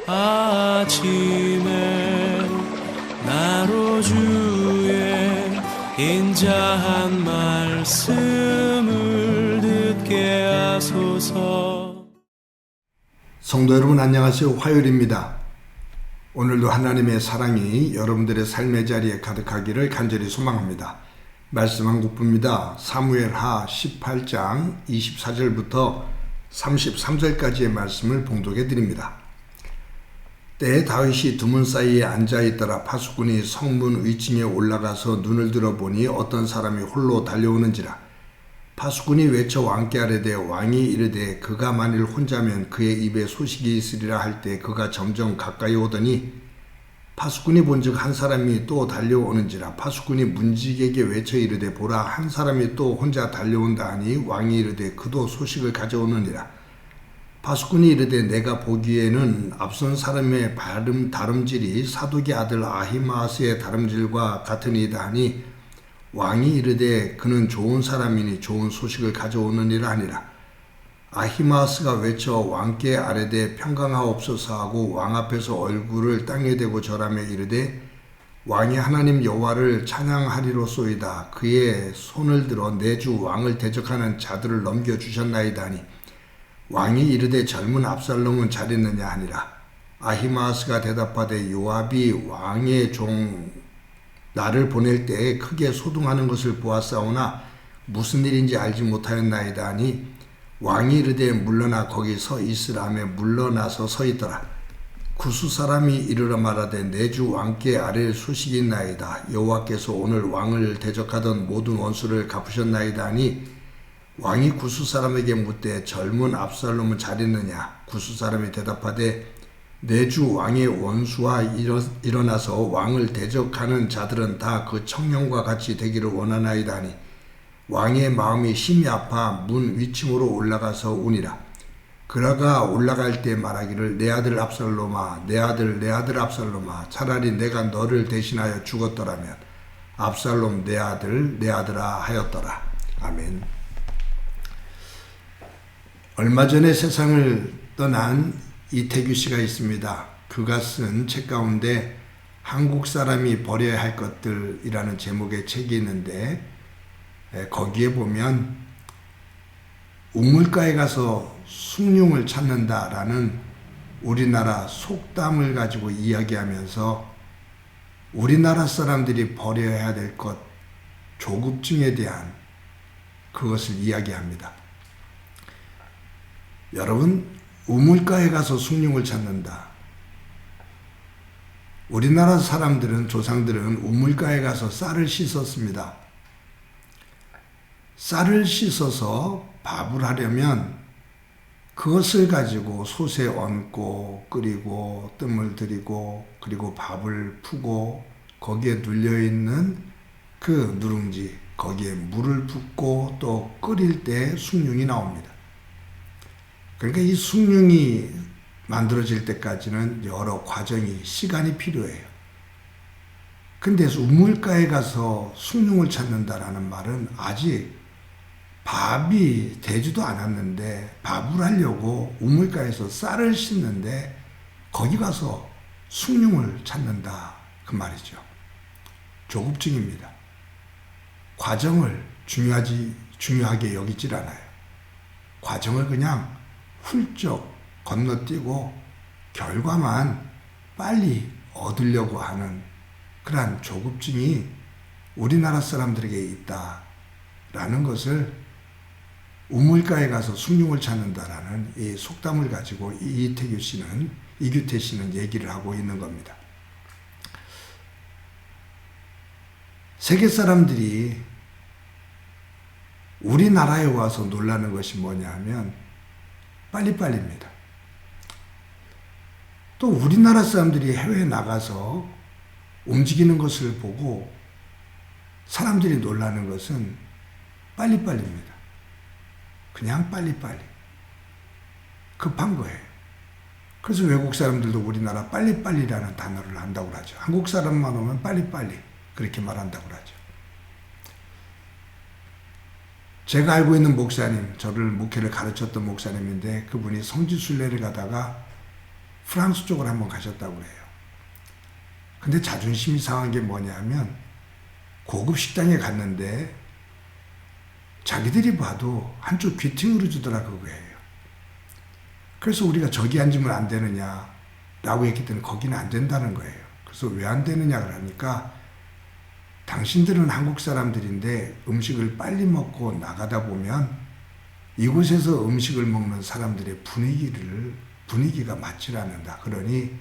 아침에 나로 주의 인자한 말씀을 듣게 하소서. 성도 여러분 안녕하세요. 화요일입니다. 오늘도 하나님의 사랑이 여러분들의 삶의 자리에 가득하기를 간절히 소망합니다. 말씀 한 국부입니다. 사무엘하 18장 24절부터 33절까지의 말씀을 봉독해 드립니다. 때에 다윗이 두문 사이에 앉아있더라. 파수꾼이 성문 위층에 올라가서 눈을 들어보니 어떤 사람이 홀로 달려오는지라. 파수꾼이 외쳐 왕께 아뢰되 왕이 이르되 그가 만일 혼자면 그의 입에 소식이 있으리라 할 때 그가 점점 가까이 오더니 파수꾼이 본즉 한 사람이 또 달려오는지라. 파수꾼이 문지기에게 외쳐 이르되 보라 한 사람이 또 혼자 달려온다 하니 왕이 이르되 그도 소식을 가져오느니라. 파수꾼이 이르되 내가 보기에는 앞선 사람의 다름질이 사독의 아들 아히마스의 다름질과 같으니이다 하니 왕이 이르되 그는 좋은 사람이니 좋은 소식을 가져오느니라 하니라. 아히마스가 외쳐 왕께 아뢰되 평강하옵소서 하고 왕 앞에서 얼굴을 땅에 대고 절하며 이르되 왕이 하나님 여호와를 찬양하리로소이다. 그의 손을 들어 내 주 왕을 대적하는 자들을 넘겨주셨나이다 하니 왕이 이르되 젊은 압살롬은 잘했느냐 하니라. 아히마스가 대답하되 요압이 왕의 종 나를 보낼 때에 크게 소동하는 것을 보았사오나 무슨 일인지 알지 못하였나이다 하니 왕이 이르되 물러나 거기 서 있으라 하며 물러나서 서 있더라. 구스 사람이 이르러 말하되 내 주 왕께 아뢰 소식이 있나이다. 여호와께서 오늘 왕을 대적하던 모든 원수를 갚으셨나이다 하니 왕이 구스 사람에게 묻되 젊은 압살롬은 잘했느냐. 구스 사람이 대답하되 내 주 왕의 원수와 일어나서 왕을 대적하는 자들은 다 그 청년과 같이 되기를 원하나이다 하니 왕의 마음이 심히 아파 문 위층으로 올라가서 우니라. 그라가 올라갈 때 말하기를 내 아들 압살롬아 내 아들 압살롬아 차라리 내가 너를 대신하여 죽었더라면 압살롬 내 아들아 하였더라. 아멘. 얼마 전에 세상을 떠난 이태규 씨가 있습니다. 그가 쓴 책 가운데 한국 사람이 버려야 할 것들이라는 제목의 책이 있는데 거기에 보면 우물가에 가서 숭늉을 찾는다라는 우리나라 속담을 가지고 이야기하면서 우리나라 사람들이 버려야 될 것, 조급증에 대한 그것을 이야기합니다. 여러분, 우물가에 가서 숭늉을 찾는다. 우리나라 사람들은, 조상들은 우물가에 가서 쌀을 씻었습니다. 쌀을 씻어서 밥을 하려면 그것을 가지고 솥에 얹고 끓이고 뜸을 들이고 그리고 밥을 푸고 거기에 눌려있는 그 누룽지 거기에 물을 붓고 또 끓일 때 숭늉이 나옵니다. 그러니까 이 숭늉이 만들어질 때까지는 여러 과정이 시간이 필요해요. 근데 우물가에 가서 숭늉을 찾는다라는 말은 아직 밥이 되지도 않았는데 밥을 하려고 우물가에서 쌀을 씻는데 거기 가서 숭늉을 찾는다 그 말이죠. 조급증입니다. 과정을 중요하게 여기질 않아요. 과정을 그냥 훌쩍 건너뛰고 결과만 빨리 얻으려고 하는 그러한 조급증이 우리나라 사람들에게 있다라는 것을 우물가에 가서 숭늉을 찾는다라는 이 속담을 가지고 이규태 씨는 얘기를 하고 있는 겁니다. 세계 사람들이 우리나라에 와서 놀라는 것이 뭐냐 하면 빨리빨리입니다. 또 우리나라 사람들이 해외에 나가서 움직이는 것을 보고 사람들이 놀라는 것은 빨리빨리입니다. 그냥 빨리빨리. 급한 거예요. 그래서 외국 사람들도 우리나라 빨리빨리라는 단어를 한다고 하죠. 한국 사람만 오면 빨리빨리 그렇게 말한다고 하죠. 제가 알고 있는 목사님, 저를 목회를 가르쳤던 목사님인데 그분이 성지순례를 가다가 프랑스 쪽으로 한번 가셨다고 해요. 근데 자존심이 상한 게 뭐냐면 고급 식당에 갔는데 자기들이 봐도 한쪽 귀퉁이로 주더라 그거예요. 그래서 우리가 저기 앉으면 안 되느냐라고 했기 때문에 거기는 안 된다는 거예요. 그래서 왜 안 되느냐 그러니까 당신들은 한국 사람들인데 음식을 빨리 먹고 나가다 보면 이곳에서 음식을 먹는 사람들의 분위기가 맞질 않는다. 그러니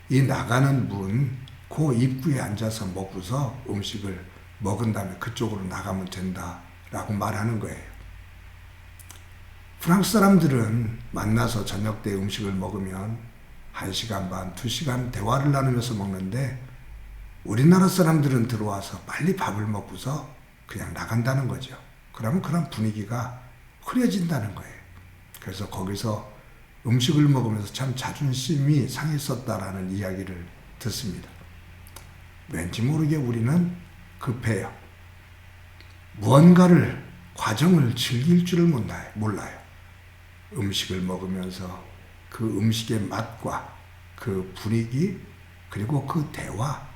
이 나가는 문, 그 입구에 앉아서 먹고서 음식을 먹은 다음에 그쪽으로 나가면 된다라고 말하는 거예요. 프랑스 사람들은 만나서 저녁 때 음식을 먹으면 1시간 반, 2시간 대화를 나누면서 먹는데 우리나라 사람들은 들어와서 빨리 밥을 먹고서 그냥 나간다는 거죠. 그러면 그런 분위기가 흐려진다는 거예요. 그래서 거기서 음식을 먹으면서 참 자존심이 상했었다라는 이야기를 듣습니다. 왠지 모르게 우리는 급해요. 무언가를, 과정을 즐길 줄을 몰라요. 음식을 먹으면서 그 음식의 맛과 그 분위기, 그리고 그 대화,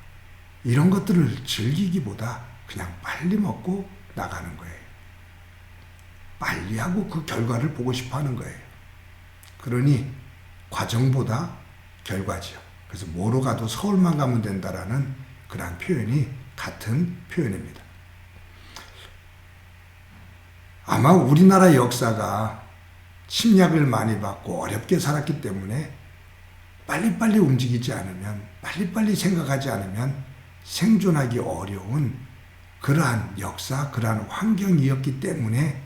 이런 것들을 즐기기보다 그냥 빨리 먹고 나가는 거예요. 빨리 하고 그 결과를 보고 싶어 하는 거예요. 그러니 과정보다 결과지요. 그래서 뭐로 가도 서울만 가면 된다라는 그런 표현이 같은 표현입니다. 아마 우리나라 역사가 침략을 많이 받고 어렵게 살았기 때문에 빨리빨리 움직이지 않으면, 빨리빨리 생각하지 않으면 생존하기 어려운 그러한 역사, 그러한 환경이었기 때문에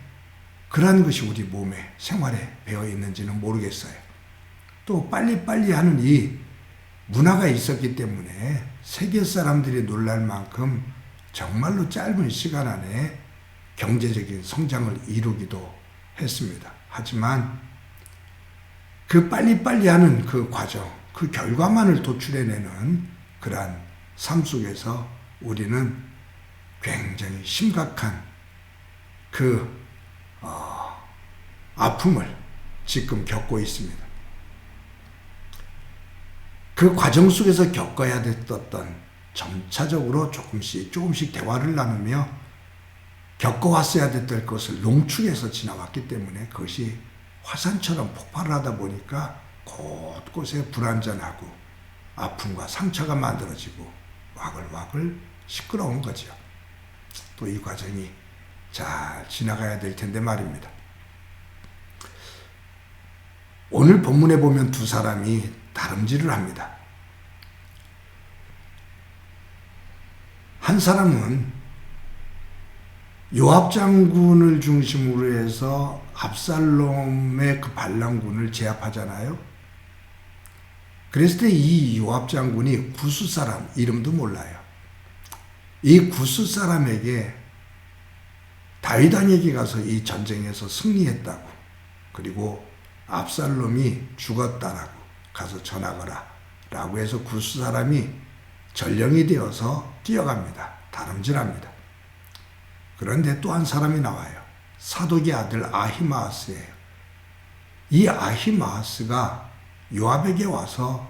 그러한 것이 우리 몸에, 생활에 배어 있는지는 모르겠어요. 또 빨리빨리 하는 이 문화가 있었기 때문에 세계 사람들이 놀랄 만큼 정말로 짧은 시간 안에 경제적인 성장을 이루기도 했습니다. 하지만 그 빨리빨리 하는 그 과정, 그 결과만을 도출해내는 그러한 삶 속에서 우리는 굉장히 심각한 그 아픔을 지금 겪고 있습니다. 그 과정 속에서 겪어야 됐던, 점차적으로 조금씩 대화를 나누며 겪어왔어야 됐던 것을 농축해서 지나왔기 때문에 그것이 화산처럼 폭발을 하다 보니까 곳곳에 불안전하고 아픔과 상처가 만들어지고 와글와글 시끄러운 거죠. 또 이 과정이 잘 지나가야 될 텐데 말입니다. 오늘 본문에 보면 두 사람이 다름질을 합니다. 한 사람은 요압 장군을 중심으로 해서 압살롬의 그 반란군을 제압하잖아요. 그랬을 때 이 요압 장군이 구스 사람, 이름도 몰라요. 이 구스 사람에게 다윗 왕에게 가서 이 전쟁에서 승리했다고, 그리고 압살롬이 죽었다라고 가서 전하거라 라고 해서 구스 사람이 전령이 되어서 뛰어갑니다. 다름질합니다. 그런데 또 한 사람이 나와요. 사독의 아들 아히마아스예요. 이 아히마아스가 요압에게 와서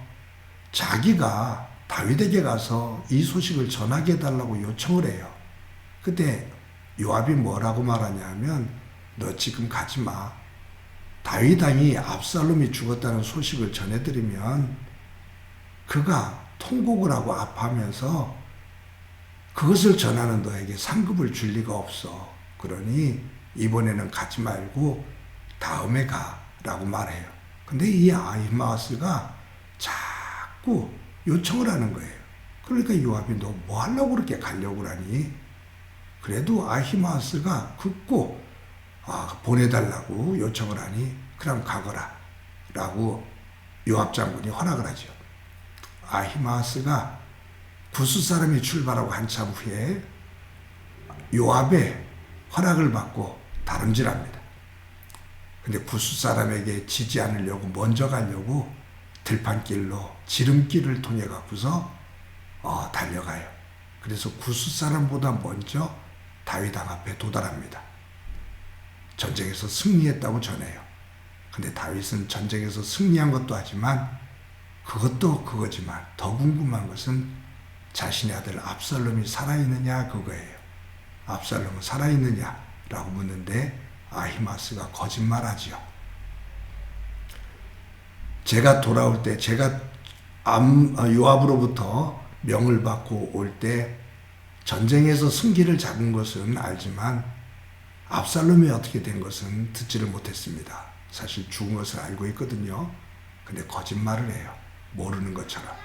자기가 다윗에게 가서 이 소식을 전하게 해달라고 요청을 해요. 그때 요압이 뭐라고 말하냐면, 너 지금 가지 마. 다윗 왕이 압살롬이 죽었다는 소식을 전해드리면 그가 통곡을 하고 아파하면서 그것을 전하는 너에게 상급을 줄 리가 없어. 그러니 이번에는 가지 말고 다음에 가라고 말해요. 근데 이 아히마아스가 자꾸 요청을 하는 거예요. 그러니까 요압이 너 뭐 하려고 그렇게 가려고 그러니? 그래도 아히마아스가 굳고 보내달라고 요청을 하니 그럼 가거라 라고 요압 장군이 허락을 하죠. 아히마아스가 구스 사람이 출발하고 한참 후에 요압의 허락을 받고 다름질합니다. 근데 구스 사람에게 지지 않으려고 먼저 가려고 들판길로 지름길을 통해 갖고서 달려가요. 그래서 구스 사람보다 먼저 다윗 왕 앞에 도달합니다. 전쟁에서 승리했다고 전해요. 근데 다윗은 전쟁에서 승리한 것도 하지만 그것도 그거지만 더 궁금한 것은 자신의 아들 압살롬이 살아있느냐 그거예요. 압살롬은 살아있느냐 라고 묻는데 아히마스가 거짓말하지요. 제가 돌아올 때, 제가 요압으로부터 명을 받고 올 때 전쟁에서 승기를 잡은 것은 알지만 압살롬이 어떻게 된 것은 듣지를 못했습니다. 사실 죽은 것을 알고 있거든요. 근데 거짓말을 해요. 모르는 것처럼.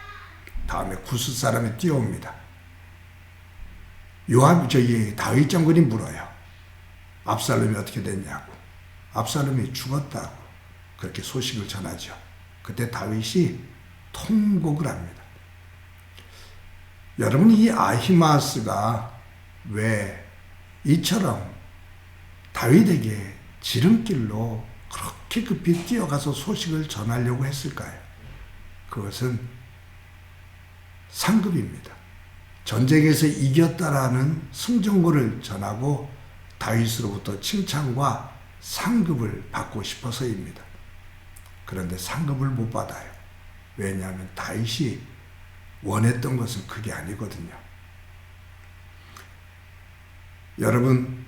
다음에 구스 사람이 뛰어옵니다. 다윗 장군이 물어요. 압살롬이 어떻게 됐냐고. 압살롬이 죽었다고 그렇게 소식을 전하죠. 그때 다윗이 통곡을 합니다. 여러분, 이 아히마스가 왜 이처럼 다윗에게 지름길로 그렇게 급히 뛰어가서 소식을 전하려고 했을까요? 그것은 상급입니다. 전쟁에서 이겼다라는 승전고를 전하고 다윗으로부터 칭찬과 상급을 받고 싶어서입니다. 그런데 상급을 못 받아요. 왜냐하면 다윗이 원했던 것은 그게 아니거든요. 여러분,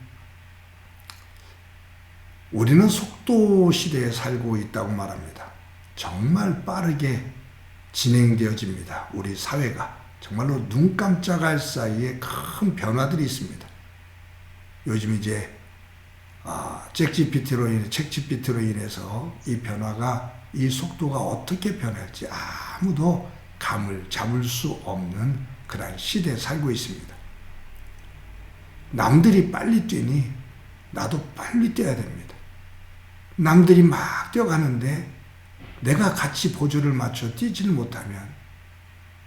우리는 속도 시대에 살고 있다고 말합니다. 정말 빠르게 진행되어집니다. 우리 사회가 정말로 눈 깜짝할 사이에 큰 변화들이 있습니다. 요즘 이제 챗GPT로 인해서 이 변화가, 이 속도가 어떻게 변할지 아무도 감을 잡을 수 없는 그런 시대에 살고 있습니다. 남들이 빨리 뛰니 나도 빨리 뛰어야 됩니다. 남들이 막 뛰어가는데 내가 같이 보조를 맞춰 뛰지를 못하면,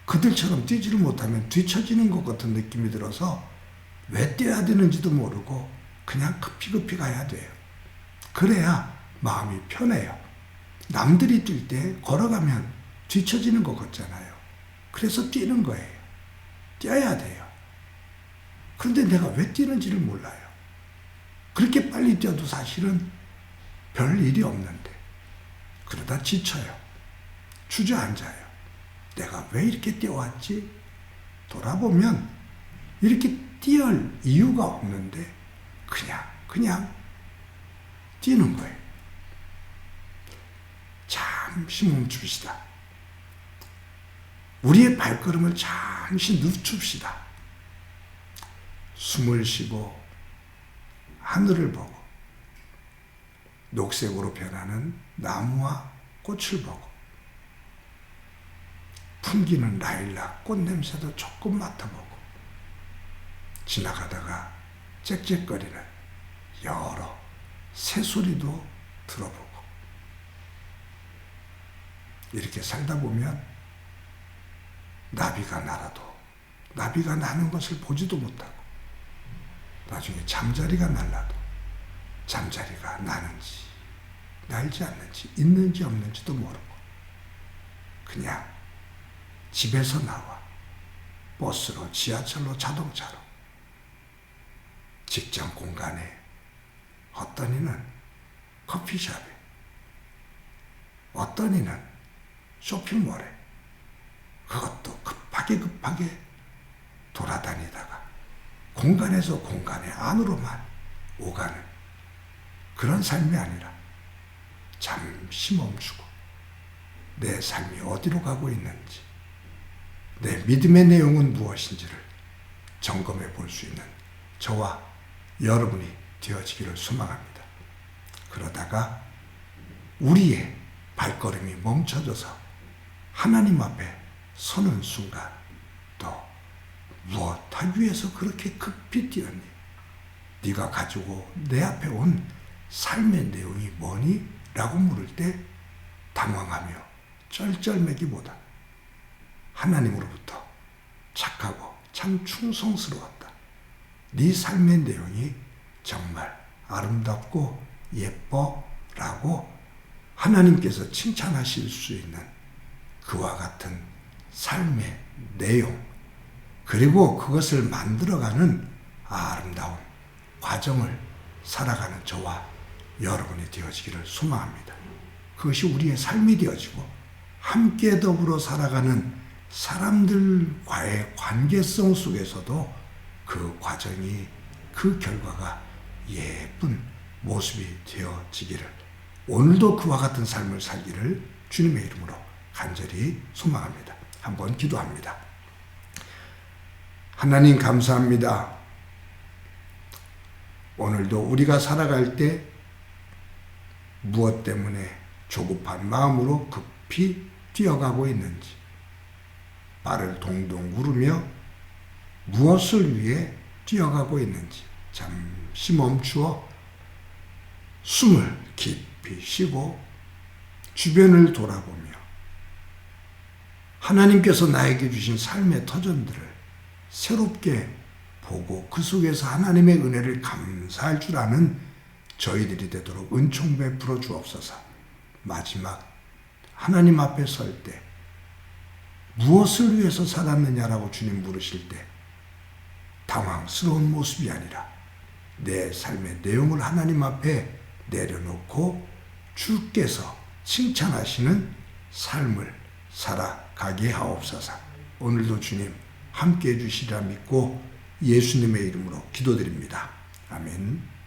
그들처럼 뛰지를 못하면 뒤처지는 것 같은 느낌이 들어서 왜 뛰어야 되는지도 모르고 그냥 급히 가야 돼요. 그래야 마음이 편해요. 남들이 뛸 때 걸어가면 뒤처지는 것 같잖아요. 그래서 뛰는 거예요. 뛰어야 돼요. 그런데 내가 왜 뛰는지를 몰라요. 그렇게 빨리 뛰어도 사실은 별 일이 없는데 그러다 지쳐요. 주저앉아요. 내가 왜 이렇게 뛰어왔지? 돌아보면 이렇게 뛰어올 이유가 없는데 그냥 뛰는 거예요. 잠시 멈춥시다. 우리의 발걸음을 잠시 늦춥시다. 숨을 쉬고 하늘을 보고 녹색으로 변하는 나무와 꽃을 보고 풍기는 라일락 꽃 냄새도 조금 맡아보고 지나가다가 짹짹거리는 여러 새소리도 들어보고 이렇게 살다 보면 나비가 날아도 나비가 나는 것을 보지도 못하고 나중에 잠자리가 날라도 잠자리가 나는지 날지 않는지 있는지 없는지도 모르고 그냥 집에서 나와 버스로, 지하철로, 자동차로 직장 공간에, 어떤 이는 커피숍에, 어떤 이는 쇼핑몰에, 그것도 급하게 돌아다니다가 공간에서 공간에 안으로만 오가는 그런 삶이 아니라 잠시 멈추고 내 삶이 어디로 가고 있는지, 내 믿음의 내용은 무엇인지를 점검해 볼 수 있는 저와 여러분이 되어지기를 소망합니다. 그러다가 우리의 발걸음이 멈춰져서 하나님 앞에 서는 순간 또 무엇 하기 위해서 그렇게 급히 뛰었니? 네가 가지고 내 앞에 온 삶의 내용이 뭐니? 라고 물을 때 당황하며 쩔쩔매기보다 하나님으로부터 착하고 참 충성스러웠다. 네 삶의 내용이 정말 아름답고 예뻐 라고 하나님께서 칭찬하실 수 있는 그와 같은 삶의 내용, 그리고 그것을 만들어가는 아름다운 과정을 살아가는 저와 여러분이 되어지기를 소망합니다. 그것이 우리의 삶이 되어지고 함께 더불어 살아가는 사람들과의 관계성 속에서도 그 과정이, 그 결과가 예쁜 모습이 되어지기를, 오늘도 그와 같은 삶을 살기를 주님의 이름으로 간절히 소망합니다. 한번 기도합니다. 하나님 감사합니다. 오늘도 우리가 살아갈 때 무엇 때문에 조급한 마음으로 급히 뛰어가고 있는지, 발을 동동 구르며 무엇을 위해 뛰어가고 있는지 잠시 멈추어 숨을 깊이 쉬고 주변을 돌아보며 하나님께서 나에게 주신 삶의 터전들을 새롭게 보고 그 속에서 하나님의 은혜를 감사할 줄 아는 저희들이 되도록 은총 베풀어 주옵소서. 마지막 하나님 앞에 설 때 무엇을 위해서 살았느냐라고 주님 물으실 때 당황스러운 모습이 아니라 내 삶의 내용을 하나님 앞에 내려놓고 주께서 칭찬하시는 삶을 살아가게 하옵소서. 오늘도 주님 함께해 주시리라 믿고 예수님의 이름으로 기도드립니다. 아멘.